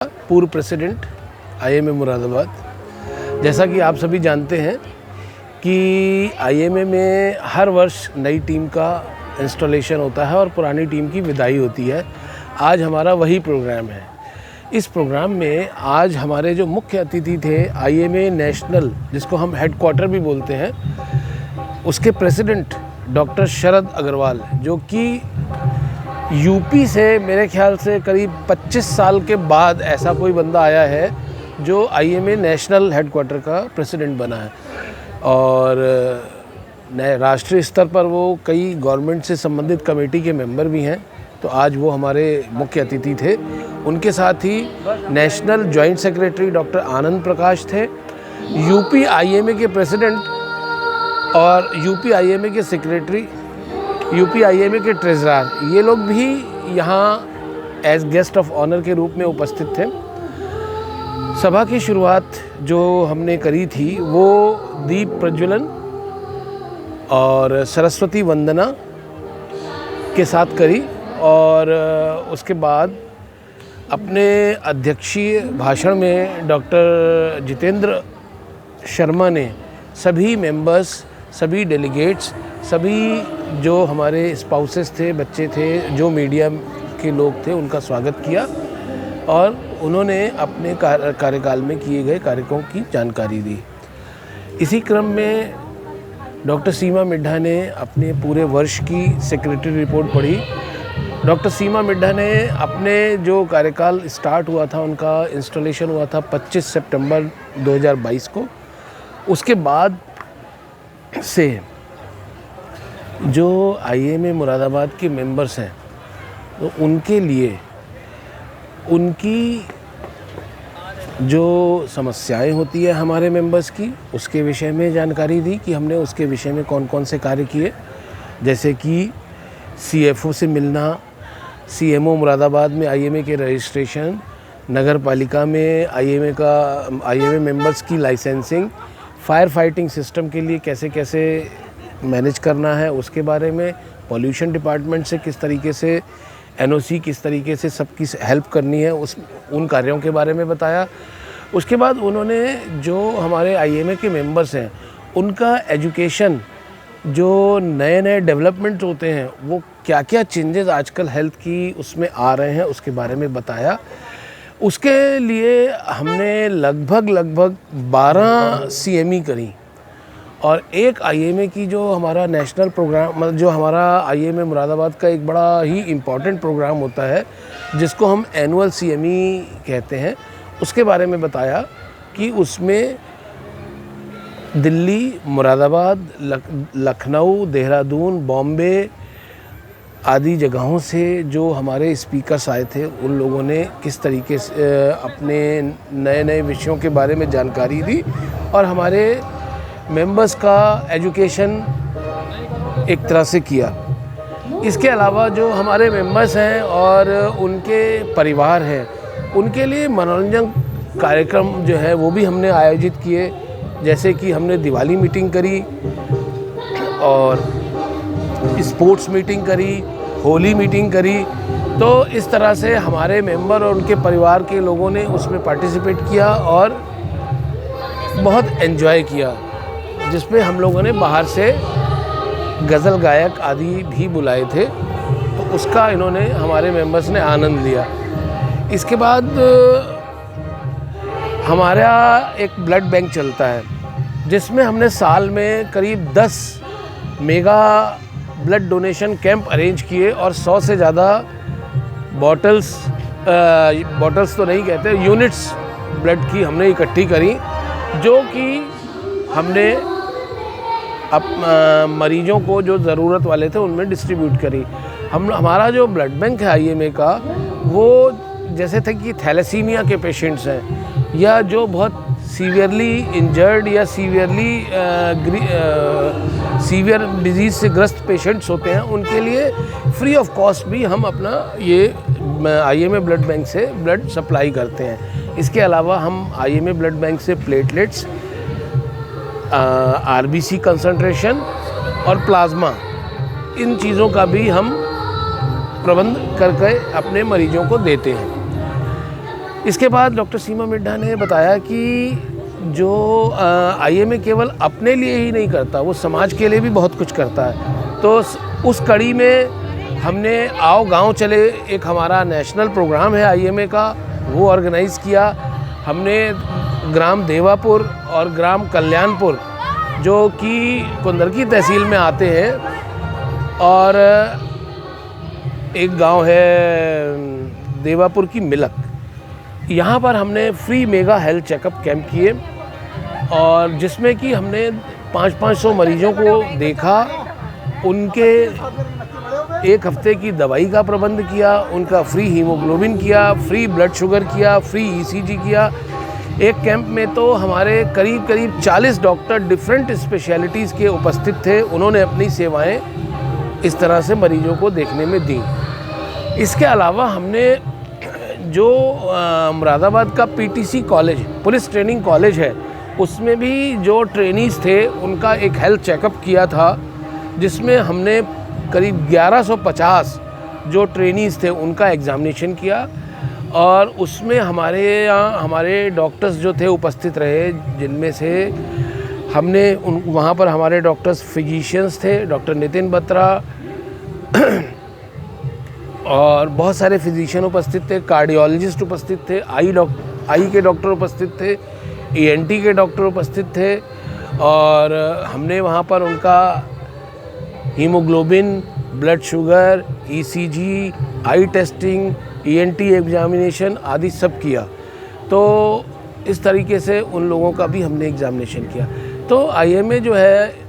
पूर्व president IMA Moradabad. जैसा कि आप सभी जानते हैं कि आईएमए में हर वर्ष नई टीम का इंस्टॉलेशन होता है और पुरानी टीम की विदाई होती है। आज हमारा वही प्रोग्राम है। इस प्रोग्राम में आज हमारे जो मुख्य अतिथि थे आईएमए नेशनल, जिसको हम हेडक्वार्टर भी बोलते हैं, उसके प्रेसिडेंट डॉक्टर शरद अग्रवाल, जो कि यूपी से मेरे ख्याल से करीब 25 साल के बाद ऐसा कोई बंदा आया है जो आईएमए नेशनल हेडक्वार्टर का प्रेसिडेंट बना है। और राष्ट्रीय स्तर पर वो कई गवर्नमेंट से संबंधित कमेटी के मेंबर भी हैं। तो आज वो हमारे मुख्य अतिथि थे। उनके साथ ही national joint secretary doctor Anand Prakash थे, यूपी आईएमए के प्रेसिडेंट और यूपी आईएमए के सेक्रेटरी, यूपी आईएमए के ट्रेजरर, ये लोग भी यहाँ एज गेस्ट ऑफ ऑनर के रूप में उपस्थित थे। सभा की शुरुआत जो हमने करी थी वो दीप प्रज्वलन और सरस्वती वंदना के साथ करी, और उसके बाद अपने अध्यक्षीय भाषण में डॉक्टर जितेंद्र शर्मा ने सभी मेंबर्स, सभी डेलीगेट्स, सभी जो हमारे स्पाउसेस थे, बच्चे थे, जो मीडिया के लोग थे, उनका स्वागत किया और उन्होंने अपने कार्यकाल में किए गए कार्यों की जानकारी दी। इसी क्रम में डॉक्टर सीमा मिड्ढा ने अपने पूरे वर्ष की सेक्रेटरी रिपोर्ट पढ़ी। डॉक्टर सीमा मिड्ढा ने अपने जो कार्यकाल स्टार्ट हुआ था, उनका इंस्टॉलेशन हुआ था 25 सितंबर 2022 को। उसके बाद से जो आईएमए मुरादाबाद के मेंबर्स हैं, तो उनके लिए उनकी जो समस्याएं होती है हमारे मेंबर्स की, उसके विषय में जानकारी दी कि हमने उसके विषय में कौन कौन से कार्य किए, जैसे कि सीएफओ से मिलना, सीएमओ मुरादाबाद में आईएमए के रजिस्ट्रेशन, नगर पालिका में आईएमए मेंबर्स की लाइसेंसिंग, फायर फाइटिंग सिस्टम के लिए कैसे कैसे मैनेज करना है उसके बारे में, पॉल्यूशन डिपार्टमेंट से किस तरीके से एनओसी, किस तरीके से सबकी हेल्प करनी है, उन कार्यों के बारे में बताया। उसके बाद उन्होंने जो हमारे आईएमए के मेंबर्स हैं उनका एजुकेशन, जो नए नए डेवलपमेंट होते हैं, वो क्या क्या चेंजेस आजकल हेल्थ की उसमें आ रहे हैं, उसके बारे में बताया। उसके लिए हमने लगभग 12 सीएमई करी और एक आईएमए की जो हमारा नेशनल प्रोग्राम, मतलब जो हमारा आईएमए मुरादाबाद का एक बड़ा ही इम्पॉर्टेंट प्रोग्राम होता है जिसको हम एनुअल सीएमई कहते हैं, उसके बारे में बताया कि उसमें दिल्ली, मुरादाबाद, लखनऊ, देहरादून, बॉम्बे आदि जगहों से जो हमारे स्पीकर्स आए थे, उन लोगों ने किस तरीके से अपने नए नए विषयों के बारे में जानकारी दी और हमारे मेंबर्स का एजुकेशन एक तरह से किया। इसके अलावा जो हमारे मेंबर्स हैं और उनके परिवार हैं, उनके लिए मनोरंजन कार्यक्रम जो है वो भी हमने आयोजित किए, जैसे कि हमने दिवाली मीटिंग करी और स्पोर्ट्स मीटिंग करी, होली मीटिंग करी। तो इस तरह से हमारे मेंबर और उनके परिवार के लोगों ने उसमें पार्टिसिपेट किया और बहुत एंजॉय किया, जिसमें हम लोगों ने बाहर से गज़ल गायक आदि भी बुलाए थे। तो उसका इन्होंने, हमारे मेंबर्स ने आनंद लिया। इसके बाद हमारा एक ब्लड बैंक चलता है, जिसमें हमने साल में करीब 10 mega blood donation camp arrange किए और 100 से ज़्यादा बॉटल्स तो नहीं कहते, यूनिट्स ब्लड की हमने इकट्ठी करी, जो कि हमने मरीजों को जो ज़रूरत वाले थे उनमें डिस्ट्रीब्यूट करी। हमारा जो ब्लड बैंक है आईएमए का, वो जैसे थे कि थैलेसीमिया के पेशेंट्स हैं या जो बहुत सीवियरली इंजर्ड या सीवियर डिजीज़ से ग्रस्त पेशेंट्स होते हैं, उनके लिए फ्री ऑफ कॉस्ट भी हम अपना ये आईएमए ब्लड बैंक से ब्लड सप्लाई करते हैं। इसके अलावा हम आईएमए ब्लड बैंक से प्लेटलेट्स, आरबीसी कंसंट्रेशन और प्लाज्मा, इन चीज़ों का भी हम प्रबंध करके अपने मरीजों को देते हैं। इसके बाद डॉक्टर सीमा मिड्ढा ने बताया कि जो आईएमए केवल अपने लिए ही नहीं करता, वो समाज के लिए भी बहुत कुछ करता है। तो उस कड़ी में हमने आओ गांव चले, एक हमारा नेशनल प्रोग्राम है आईएमए का, वो ऑर्गेनाइज़ किया। हमने ग्राम देवापुर और ग्राम कल्याणपुर जो कि कुंदरकी तहसील में आते हैं, और एक गांव है देवापुर की मिलक, यहाँ पर हमने free mega health checkup camp किए, और जिसमें कि हमने 500 मरीजों को देखा, उनके एक हफ्ते की दवाई का प्रबंध किया, उनका फ्री हीमोग्लोबिन किया, फ्री ब्लड शुगर किया, फ्री ईसीजी किया। एक कैंप में तो हमारे करीब 40 डॉक्टर डिफरेंट स्पेशलिटीज़ के उपस्थित थे। उन्होंने अपनी सेवाएं इस तरह से मरीजों को देखने में दी। इसके अलावा हमने जो मुरादाबाद का PTC college, police training college है, उसमें भी जो ट्रेनीज़ थे उनका एक हेल्थ चेकअप किया था, जिसमें हमने करीब 1150 जो ट्रेनीज़ थे उनका एग्ज़ामिनेशन किया, और उसमें हमारे डॉक्टर्स जो थे उपस्थित रहे, जिनमें से हमने वहाँ पर हमारे डॉक्टर्स फिजिशियंस थे, डॉक्टर नितिन बत्रा और बहुत सारे फिजिशियन उपस्थित थे, कार्डियोलॉजिस्ट उपस्थित थे, आई के डॉक्टर उपस्थित थे, ईएनटी के डॉक्टर उपस्थित थे, और हमने वहाँ पर उनका हीमोग्लोबिन, ब्लड शुगर, ईसीजी, आई टेस्टिंग, ईएनटी एग्जामिनेशन आदि सब किया। तो इस तरीके से उन लोगों का भी हमने एग्जामिनेशन किया। तो आईएमए जो है